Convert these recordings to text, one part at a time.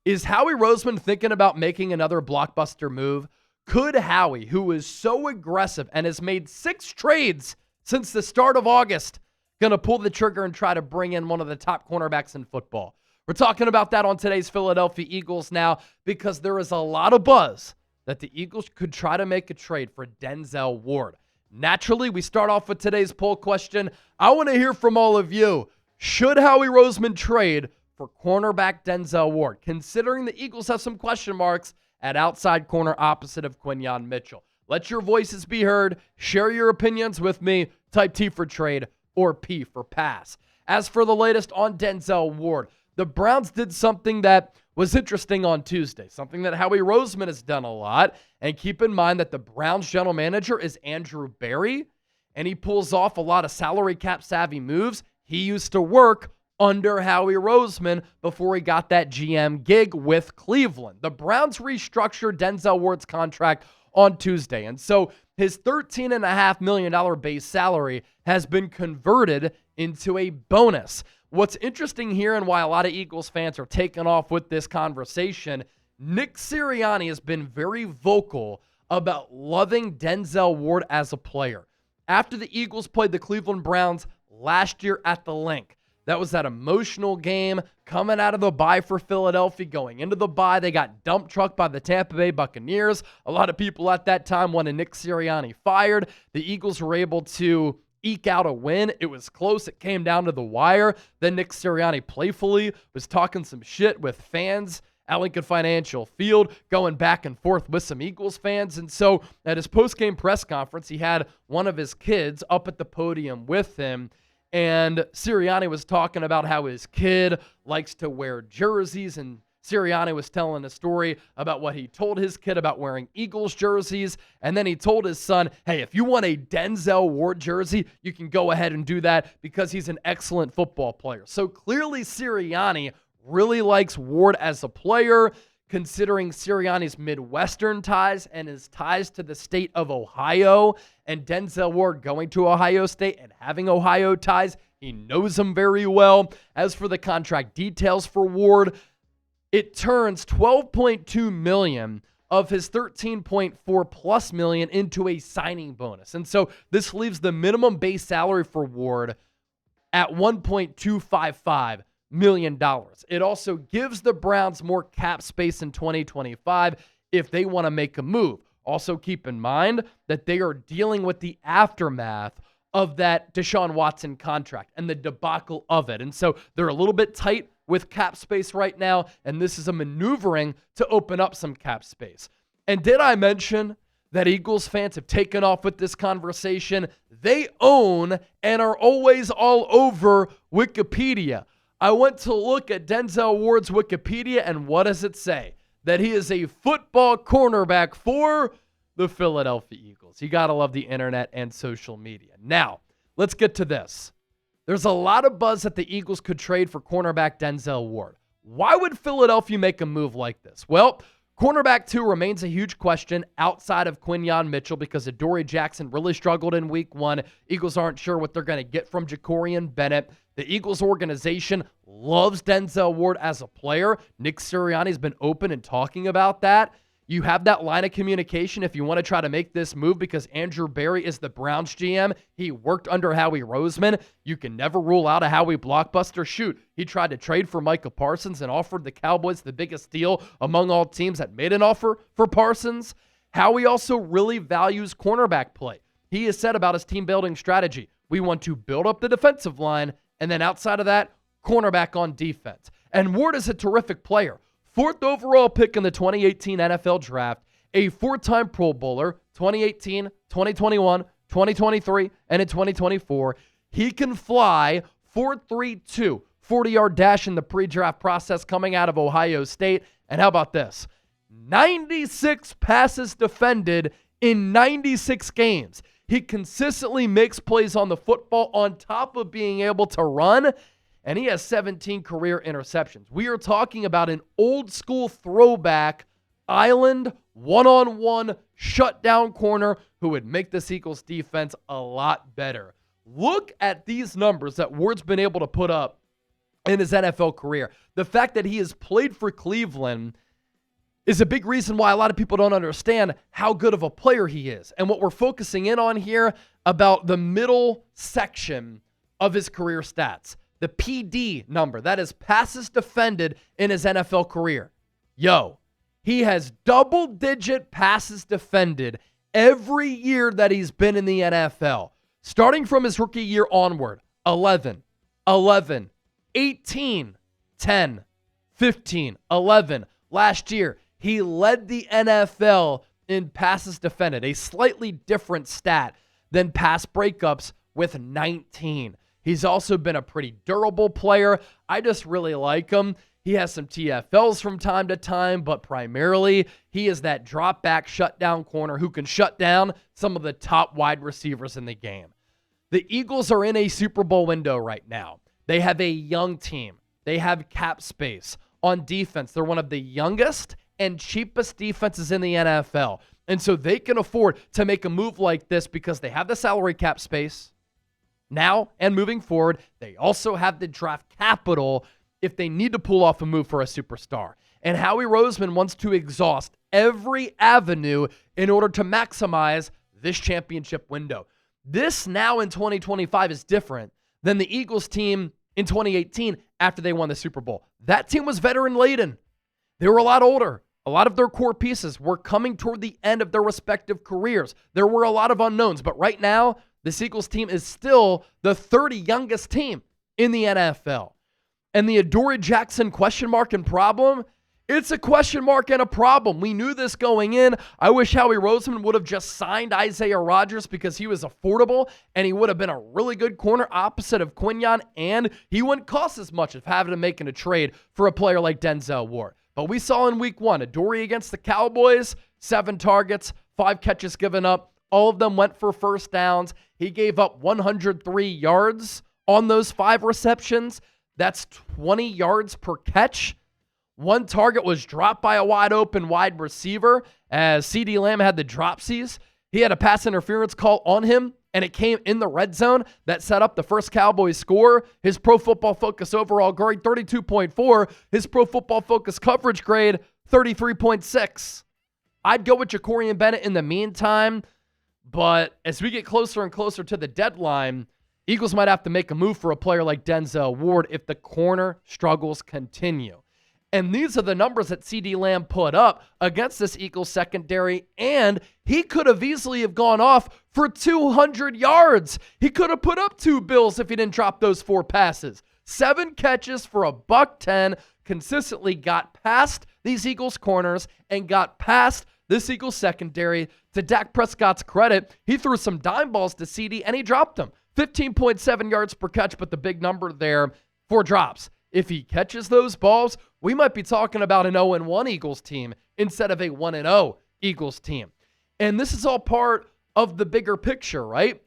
Is Howie Roseman thinking about making another blockbuster move? Could Howie, who is so aggressive and has made 6 trades since the start of August, going to pull the trigger and try to bring in one of the top cornerbacks in football? We're talking about that on today's Philadelphia Eagles now, because there is a lot of buzz that the Eagles could try to make a trade for Denzel Ward. Naturally, we start off with today's poll question. I want to hear from all of you. Should Howie Roseman trade for cornerback Denzel Ward, considering the Eagles have some question marks at outside corner opposite of Quinyon Mitchell? Let your voices be heard. Share your opinions with me. Type T for trade or P for pass. As for the latest on Denzel Ward, the Browns did something that was interesting on Tuesday, something that Howie Roseman has done a lot. And keep in mind that the Browns general manager is Andrew Berry, and he pulls off a lot of salary cap savvy moves. He used to work under Howie Roseman before he got that GM gig with Cleveland. The Browns restructured Denzel Ward's contract on Tuesday, and so his $13.5 million base salary has been converted into a bonus. What's interesting here, and why a lot of Eagles fans are taking off with this conversation, Nick Sirianni has been very vocal about loving Denzel Ward as a player. After the Eagles played the Cleveland Browns last year at the Link, that was that emotional game coming out of the bye for Philadelphia. Going into the bye, they got dump trucked by the Tampa Bay Buccaneers. A lot of people at that time wanted Nick Sirianni fired. The Eagles were able to eke out a win. It was close. It came down to the wire. Then Nick Sirianni playfully was talking some shit with fans at Lincoln Financial Field, going back and forth with some Eagles fans. And so at his post-game press conference, he had one of his kids up at the podium with him. And Sirianni was talking about how his kid likes to wear jerseys, and Sirianni was telling a story about what he told his kid about wearing Eagles jerseys, and then he told his son, hey, if you want a Denzel Ward jersey, you can go ahead and do that because he's an excellent football player. So clearly Sirianni really likes Ward as a player, considering Sirianni's Midwestern ties and his ties to the state of Ohio, and Denzel Ward going to Ohio State and having Ohio ties. He knows him very well. As for the contract details for Ward, it turns $12.2 million of his $13.4 plus million into a signing bonus. And so this leaves the minimum base salary for Ward at $1.255 million. It also gives the Browns more cap space in 2025 if they want to make a move. Also keep in mind that they are dealing with the aftermath of that Deshaun Watson contract and the debacle of it. And so they're a little bit tight with cap space right now, and this is a maneuvering to open up some cap space. And did I mention that Eagles fans have taken off with this conversation? They own and are always all over Wikipedia. I went to look at Denzel Ward's Wikipedia, and what does it say? That he is a football cornerback for the Philadelphia Eagles. You got to love the internet and social media. Now, let's get to this. There's a lot of buzz that the Eagles could trade for cornerback Denzel Ward. Why would Philadelphia make a move like this? Well, cornerback 2 remains a huge question outside of Quinyon Mitchell because Adoree Jackson really struggled in week 1. Eagles aren't sure what they're going to get from Jacorian Bennett. The Eagles organization loves Denzel Ward as a player. Nick Sirianni's been open and talking about that. You have that line of communication if you want to try to make this move because Andrew Berry is the Browns GM. He worked under Howie Roseman. You can never rule out a Howie blockbuster. Shoot, he tried to trade for Micah Parsons and offered the Cowboys the biggest deal among all teams that made an offer for Parsons. Howie also really values cornerback play. He has said about his team building strategy, we want to build up the defensive line, and then outside of that, cornerback on defense. And Ward is a terrific player. 4th overall pick in the 2018 NFL Draft, a 4-time Pro Bowler, 2018, 2021, 2023, and in 2024. He can fly 4.32, 40-yard dash in the pre-draft process coming out of Ohio State. And how about this? 96 passes defended in 96 games. He consistently makes plays on the football on top of being able to run, and he has 17 career interceptions. We are talking about an old school throwback island one-on-one shutdown corner who would make this Eagles defense a lot better. Look at these numbers that Ward's been able to put up in his NFL career. The fact that he has played for Cleveland is a big reason why a lot of people don't understand how good of a player he is. And what we're focusing in on here about the middle section of his career stats, the PD number, that is passes defended in his NFL career. He has double-digit passes defended every year that he's been in the NFL. Starting from his rookie year onward, 11, 18, 10, 15, 11. Last year, he led the NFL in passes defended, a slightly different stat than pass breakups with 19. He's also been a pretty durable player. I just really like him. He has some TFLs from time to time, but primarily he is that drop back shutdown corner who can shut down some of the top wide receivers in the game. The Eagles are in a Super Bowl window right now. They have a young team. They have cap space. On defense, they're one of the youngest and cheapest defenses in the NFL. And so they can afford to make a move like this because they have the salary cap space now and moving forward. They also have the draft capital if they need to pull off a move for a superstar. And Howie Roseman wants to exhaust every avenue in order to maximize this championship window. This now in 2025 is different than the Eagles team in 2018 after they won the Super Bowl. That team was veteran-laden. They were a lot older. A lot of their core pieces were coming toward the end of their respective careers. There were a lot of unknowns, but right now, this Eagles team is still the 30 youngest team in the NFL. And the Adoree Jackson question mark and problem, it's a question mark and a problem. We knew this going in. I wish Howie Roseman would have just signed Isaiah Rodgers because he was affordable and he would have been a really good corner opposite of Quinyon, and he wouldn't cost as much of having to make a trade for a player like Denzel Ward. But we saw in week one, Adoree against the Cowboys, 7 targets, 5 catches given up. All of them went for first downs. He gave up 103 yards on those 5 receptions. That's 20 yards per catch. 1 target was dropped by a wide open wide receiver as CeeDee Lamb had the dropsies. He had a pass interference call on him, and it came in the red zone that set up the first Cowboys score. His Pro Football Focus overall grade, 32.4. His Pro Football Focus coverage grade, 33.6. I'd go with Jacorian Bennett in the meantime, but as we get closer and closer to the deadline, Eagles might have to make a move for a player like Denzel Ward if the corner struggles continue. And these are the numbers that CeeDee Lamb put up against this Eagles secondary, and he could have easily have gone off for 200 yards. He could have put up 2 bills if he didn't drop those 4 passes. 7 catches for $110, consistently got past these Eagles corners and got past this Eagles secondary. To Dak Prescott's credit, he threw some dime balls to CeeDee and he dropped them. 15.7 yards per catch, but the big number there, 4 drops. If he catches those balls, we might be talking about an 0-1 Eagles team instead of a 1-0 Eagles team. And this is all part of the bigger picture, right?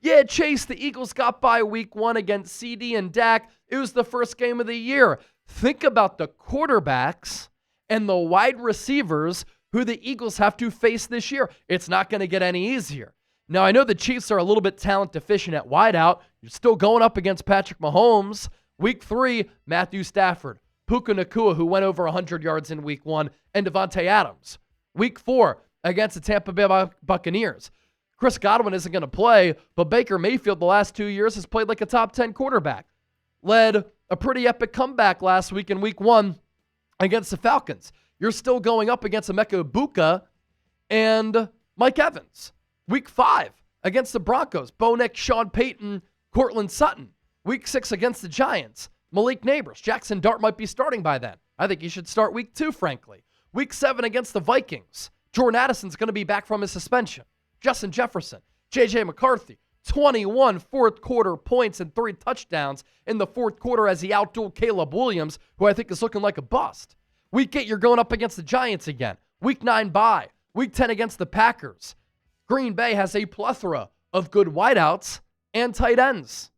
Yeah, Chase, the Eagles got by week 1 against CeeDee and Dak. It was the first game of the year. Think about the quarterbacks and the wide receivers who the Eagles have to face this year. It's not going to get any easier. Now, I know the Chiefs are a little bit talent deficient at wideout. You're still going up against Patrick Mahomes. Week 3, Matthew Stafford, Puka Nacua, who went over 100 yards in week 1, and Devontae Adams. Week 4, against the Tampa Bay Buccaneers. Chris Godwin isn't going to play, but Baker Mayfield the last 2 years has played like a top 10 quarterback. Led a pretty epic comeback last week in week 1 against the Falcons. You're still going up against Emeka Egbuka and Mike Evans. Week 5 against the Broncos, Bo Nix, Sean Payton, Cortland Sutton. Week 6 against the Giants, Malik Neighbors. Jackson Dart might be starting by then. I think he should start week 2, frankly. Week 7 against the Vikings. Jordan Addison's going to be back from his suspension. Justin Jefferson, J.J. McCarthy, 21 fourth quarter points and 3 touchdowns in the fourth quarter as he outdueled Caleb Williams, who I think is looking like a bust. Week 8, you're going up against the Giants again. Week 9, bye. Week 10 against the Packers. Green Bay has a plethora of good wideouts and tight ends.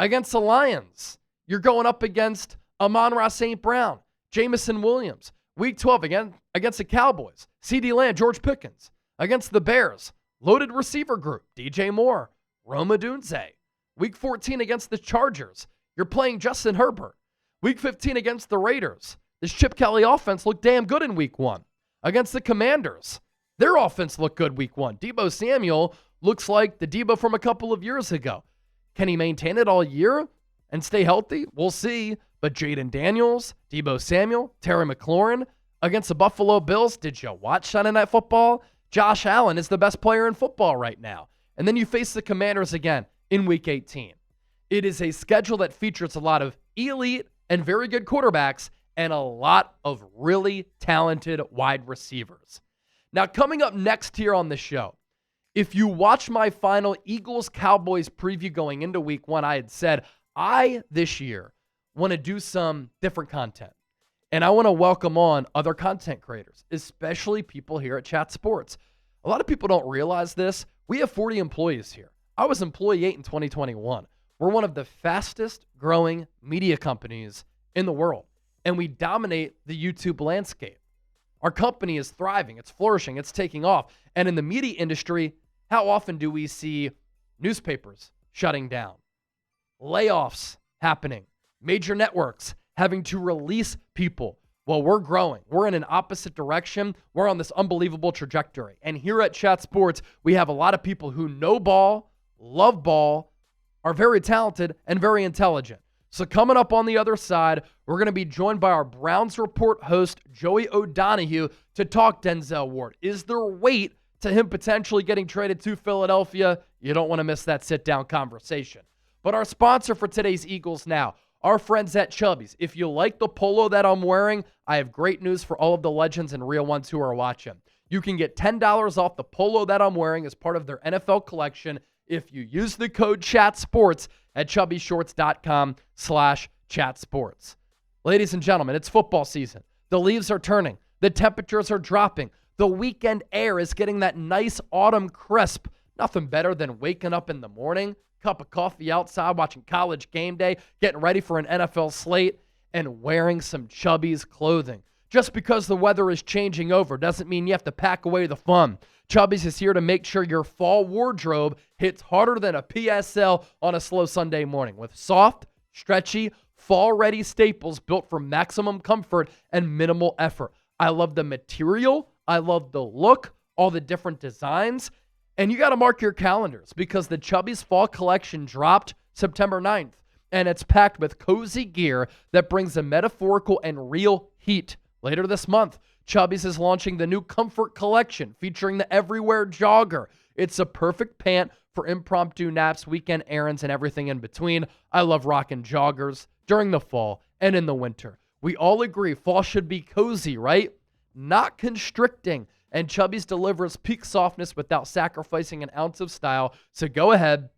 Against the Lions, you're going up against Amon-Ra St. Brown, Jamison Williams. Week 12, again, against the Cowboys, CeeDee Lamb, George Pickens. Against the Bears, loaded receiver group, DJ Moore, Rome Odunze. Week 14 against the Chargers, you're playing Justin Herbert. Week 15 against the Raiders. This Chip Kelly offense looked damn good in week 1. Against the Commanders, their offense looked good week 1. Deebo Samuel looks like the Deebo from a couple of years ago. Can he maintain it all year and stay healthy? We'll see. But Jaden Daniels, Deebo Samuel, Terry McLaurin against the Buffalo Bills. Did you watch Sunday Night Football? Josh Allen is the best player in football right now. And then you face the Commanders again in Week 18. It is a schedule that features a lot of elite and very good quarterbacks and a lot of really talented wide receivers. Now, coming up next here on the show, if you watch my final Eagles-Cowboys preview going into Week 1, I had said, this year, want to do some different content. And I want to welcome on other content creators, especially people here at Chat Sports. A lot of people don't realize this. We have 40 employees here. I was employee 8 in 2021. We're one of the fastest growing media companies in the world, and we dominate the YouTube landscape. Our company is thriving. It's flourishing. It's taking off. And in the media industry, how often do we see newspapers shutting down, layoffs happening, major networks having to release people? Well, we're growing. We're in an opposite direction. We're on this unbelievable trajectory. And here at Chat Sports, we have a lot of people who know ball, love ball, are very talented, and very intelligent. So coming up on the other side, we're going to be joined by our Browns Report host, Joey O'Donohue, to talk Denzel Ward. Is there weight to him potentially getting traded to Philadelphia? You don't want to miss that sit-down conversation. But our sponsor for today's Eagles Now, our friends at Chubbies. If you like the polo that I'm wearing, I have great news for all of the legends and real ones who are watching. You can get $10 off the polo that I'm wearing as part of their NFL collection if you use the code CHATSPORTS at chubbyshorts.com/chatsports. Ladies and gentlemen, it's football season. The leaves are turning. The temperatures are dropping. The weekend air is getting that nice autumn crisp. Nothing better than waking up in the morning, cup of coffee outside, watching College Game Day, getting ready for an NFL slate, and wearing some Chubbies clothing. Just because the weather is changing over doesn't mean you have to pack away the fun. Chubbies is here to make sure your fall wardrobe hits harder than a PSL on a slow Sunday morning with soft, stretchy, fall-ready staples built for maximum comfort and minimal effort. I love the material. I love the look, all the different designs. And you got to mark your calendars because the Chubbies Fall Collection dropped September 9th, and it's packed with cozy gear that brings a metaphorical and real heat. Later this month, Chubbies is launching the new Comfort Collection featuring the Everywhere Jogger. It's a perfect pant for impromptu naps, weekend errands, and everything in between. I love rocking joggers during the fall and in the winter. We all agree fall should be cozy, right? Not constricting. And Chubbies delivers peak softness without sacrificing an ounce of style. So go ahead,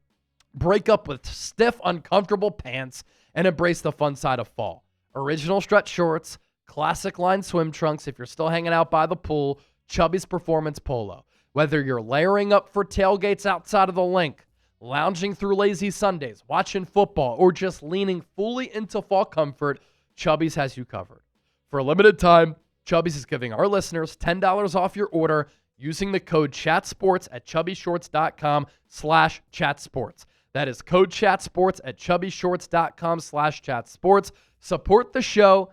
break up with stiff, uncomfortable pants, and embrace the fun side of fall. Original stretch shorts, classic line swim trunks if you're still hanging out by the pool, Chubbies Performance Polo. Whether you're layering up for tailgates outside of the link, lounging through lazy Sundays, watching football, or just leaning fully into fall comfort, Chubbies has you covered. For a limited time, Chubbies is giving our listeners $10 off your order using the code CHATSPORTS at chubbyshorts.com/chatsports. That is code CHATSPORTS at chubbyshorts.com/chatsports. Support the show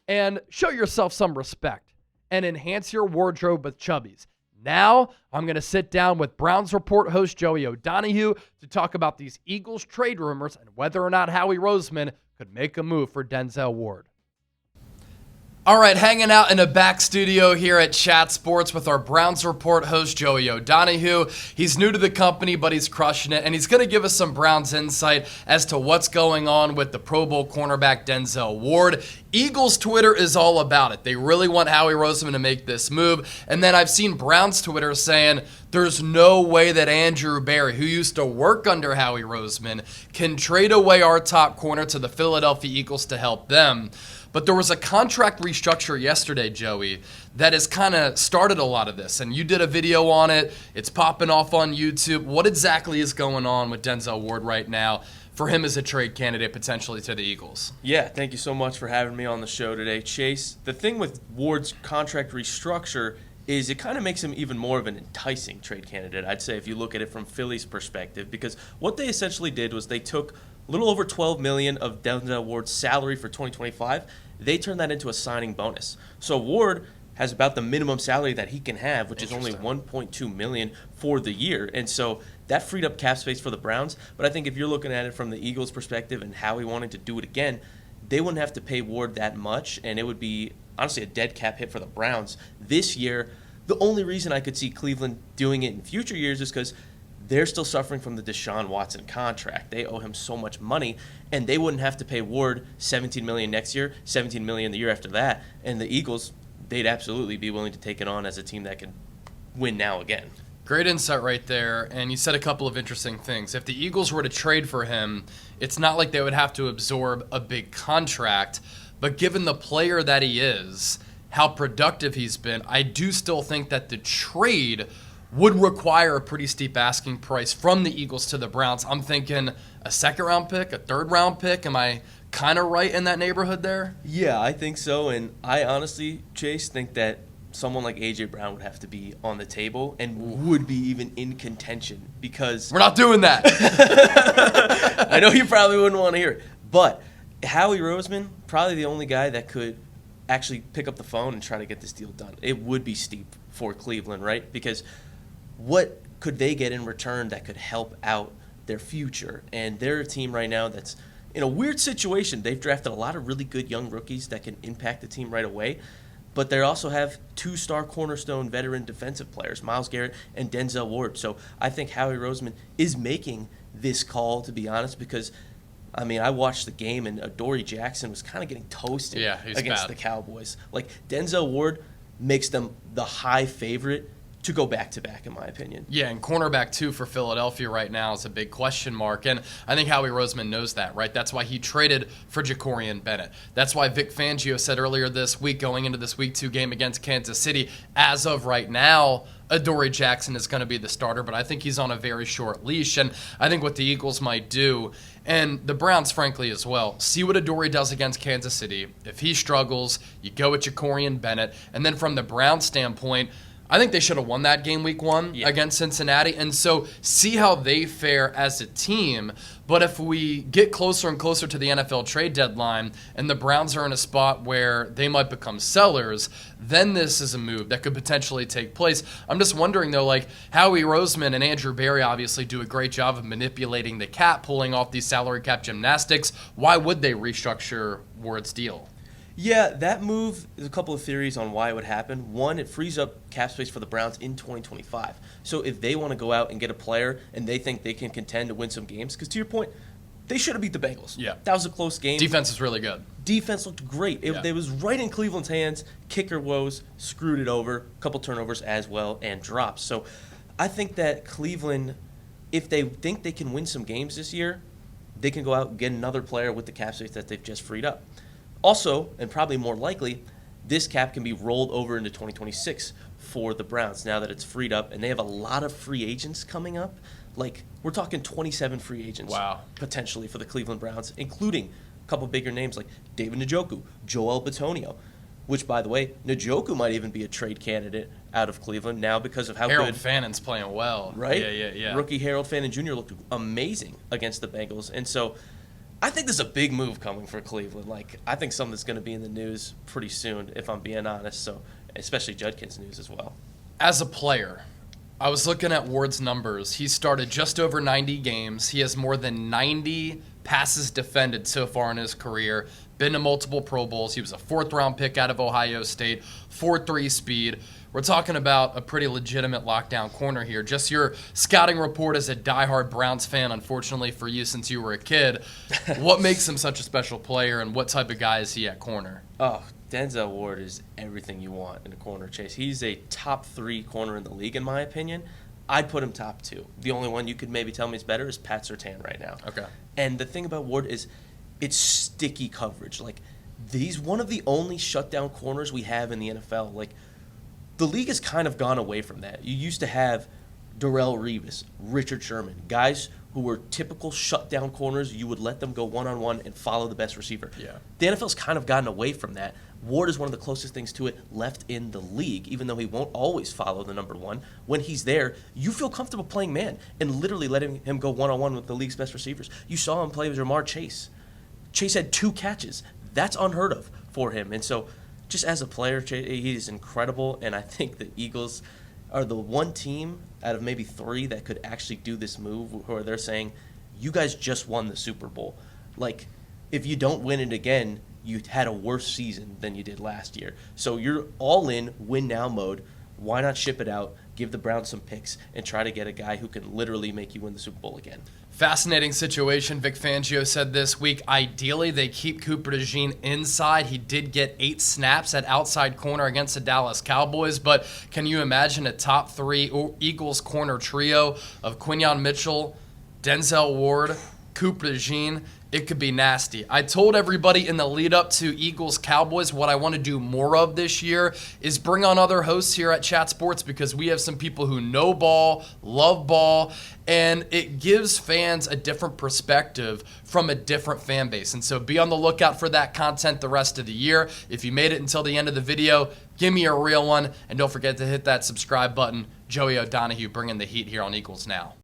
and show yourself some respect and enhance your wardrobe with Chubbies. Now, I'm going to sit down with Browns Report host Joey O'Donohue to talk about these Eagles trade rumors and whether or not Howie Roseman could make a move for Denzel Ward. All right, hanging out in a back studio here at Chat Sports with our Browns Report host, Joey O'Donohue. He's new to the company, but he's crushing it, and he's going to give us some Browns insight as to what's going on with the Pro Bowl cornerback Denzel Ward. Eagles Twitter is all about it. They really want Howie Roseman to make this move, and then I've seen Browns Twitter saying there's no way that Andrew Berry, who used to work under Howie Roseman, can trade away our top corner to the Philadelphia Eagles to help them. But there was a contract restructure yesterday, Joey, that has kind of started a lot of this. And you did a video on it. It's popping off on YouTube. What exactly is going on with Denzel Ward right now for him as a trade candidate potentially to the Eagles? Yeah, thank you so much for having me on the show today, Chase. The thing with Ward's contract restructure is it kind of makes him even more of an enticing trade candidate, I'd say, if you look at it from Philly's perspective, because what they essentially did was they took a little over $12 million of Denzel Ward's salary for 2025. They turned that into a signing bonus. So Ward has about the minimum salary that he can have, which is only $1.2 million for the year. And so that freed up cap space for the Browns. But I think if you're looking at it from the Eagles' perspective and Howie wanting to do it again, they wouldn't have to pay Ward that much, and it would be honestly a dead cap hit for the Browns this year. The only reason I could see Cleveland doing it in future years is because they're still suffering from the Deshaun Watson contract. They owe him so much money, and they wouldn't have to pay Ward $17 million next year, $17 million the year after that. And the Eagles, they'd absolutely be willing to take it on as a team that could win now again. Great insight right there, and you said a couple of interesting things. If the Eagles were to trade for him, it's not like they would have to absorb a big contract, but given the player that he is, how productive he's been, I do still think that the trade would require a pretty steep asking price from the Eagles to the Browns. I'm thinking a second-round pick, a third-round pick. Am I kind of right in that neighborhood there? Yeah, I think so, and I honestly, Chase, think that someone like A.J. Brown would have to be on the table and would be even in contention because... We're not doing that. I know you probably wouldn't want to hear it, but Howie Roseman, probably the only guy that could actually pick up the phone and try to get this deal done. It would be steep for Cleveland, right? Because what could they get in return that could help out their future? And they're a team right now that's in a weird situation. They've drafted a lot of really good young rookies that can impact the team right away. But they also have two-star cornerstone veteran defensive players, Myles Garrett and Denzel Ward. So I think Howie Roseman is making this call, to be honest, because, I mean, I watched the game and Adoree Jackson was kind of getting toasted against the Cowboys. Like, Denzel Ward makes them the high favorite to go back-to-back, in my opinion. Yeah, and cornerback, too, for Philadelphia right now is a big question mark. And I think Howie Roseman knows that, right? That's why he traded for Jacorian Bennett. That's why Vic Fangio said earlier this week, going into this Week 2 game against Kansas City, as of right now, Adoree Jackson is going to be the starter, but I think he's on a very short leash. And I think what the Eagles might do, and the Browns, frankly, as well, see what Adoree does against Kansas City. If he struggles, you go with Jacorian Bennett. And then from the Browns standpoint, I think they should have won that game Week 1 against Cincinnati. And so see how they fare as a team. But if we get closer and closer to the NFL trade deadline and the Browns are in a spot where they might become sellers, then this is a move that could potentially take place. I'm just wondering, though, like Howie Roseman and Andrew Berry obviously do a great job of manipulating the cap, pulling off these salary cap gymnastics. Why would they restructure Ward's deal? Yeah, that move, there's a couple of theories on why it would happen. One, it frees up cap space for the Browns in 2025. So if they want to go out and get a player and they think they can contend to win some games, because to your point, they should have beat the Bengals. Yeah. That was a close game. Defense is really good. Defense looked great. It was right in Cleveland's hands. Kicker woes, screwed it over, a couple turnovers as well, and drops. So I think that Cleveland, if they think they can win some games this year, they can go out and get another player with the cap space that they've just freed up. Also, and probably more likely, this cap can be rolled over into 2026 for the Browns now that it's freed up, and they have a lot of free agents coming up. Like, we're talking 27 free agents potentially for the Cleveland Browns, including a couple bigger names like David Njoku, Joel Bitonio, which, by the way, Njoku might even be a trade candidate out of Cleveland now because of how Harold good Fannon's playing well. Right? Yeah. Rookie Harold Fannin Jr. looked amazing against the Bengals, and so I think there's a big move coming for Cleveland. Like, I think something that's going to be in the news pretty soon, if I'm being honest. So, especially Judkins news as well. As a player, I was looking at Ward's numbers. He started just over 90 games. He has more than 90 passes defended so far in his career. Been to multiple Pro Bowls. He was a fourth-round pick out of Ohio State. 4.3 speed. We're talking about a pretty legitimate lockdown corner here. Just your scouting report as a diehard Browns fan, unfortunately for you since you were a kid. What makes him such a special player, and what type of guy is he at corner? Oh, Denzel Ward is everything you want in a corner, Chase. He's a top 3 corner in the league, in my opinion. I'd put him top 2. The only one you could maybe tell me is better is Pat Surtain right now. Okay. And the thing about Ward is it's sticky coverage. Like, he's one of the only shutdown corners we have in the NFL. Like, the league has kind of gone away from that. You used to have Darrelle Revis, Richard Sherman, guys who were typical shutdown corners. You would let them go one-on-one and follow the best receiver. Yeah. The NFL's kind of gotten away from that. Ward is one of the closest things to it left in the league, even though he won't always follow the number one. When he's there, you feel comfortable playing man and literally letting him go one-on-one with the league's best receivers. You saw him play with Jamar Chase. Chase had 2 catches. That's unheard of for him. And so just as a player, he is incredible, and I think the Eagles are the one team out of maybe 3 that could actually do this move where they're saying, you guys just won the Super Bowl. Like, if you don't win it again, you had a worse season than you did last year. So you're all in win-now mode. Why not ship it out, give the Browns some picks, and try to get a guy who can literally make you win the Super Bowl again? Fascinating situation. Vic Fangio said this week, ideally they keep Cooper DeJean inside. He did get 8 snaps at outside corner against the Dallas Cowboys, but can you imagine a top 3 Eagles corner trio of Quinyon Mitchell, Denzel Ward, Cooper DeJean? It could be nasty. I told everybody in the lead up to Eagles-Cowboys what I want to do more of this year is bring on other hosts here at Chat Sports, because we have some people who know ball, love ball, and it gives fans a different perspective from a different fan base. And so be on the lookout for that content the rest of the year. If you made it until the end of the video, give me a real one, and don't forget to hit that subscribe button. Joey O'Donohue bringing the heat here on Eagles Now.